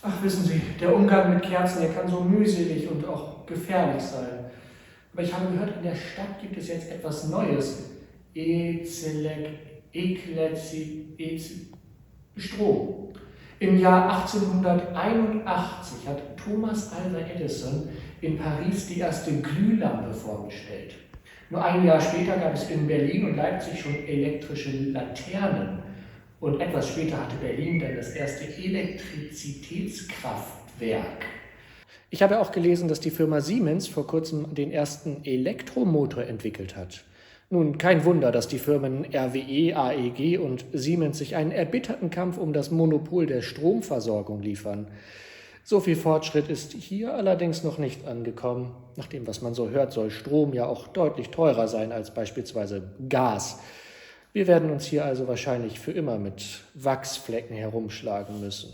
Ach, wissen Sie, der Umgang mit Kerzen, der kann so mühselig und auch gefährlich sein. Aber ich habe gehört, in der Stadt gibt es jetzt etwas Neues. Strom. Im Jahr 1881 hat Thomas Alva Edison in Paris die erste Glühlampe vorgestellt. Nur ein Jahr später gab es in Berlin und Leipzig schon elektrische Laternen. Und etwas später hatte Berlin dann das erste Elektrizitätskraftwerk. Ich habe auch gelesen, dass die Firma Siemens vor kurzem den ersten Elektromotor entwickelt hat. Nun, kein Wunder, dass die Firmen RWE, AEG und Siemens sich einen erbitterten Kampf um das Monopol der Stromversorgung liefern. So viel Fortschritt ist hier allerdings noch nicht angekommen. Nach dem, was man so hört, soll Strom ja auch deutlich teurer sein als beispielsweise Gas. Wir werden uns hier also wahrscheinlich für immer mit Wachsflecken herumschlagen müssen.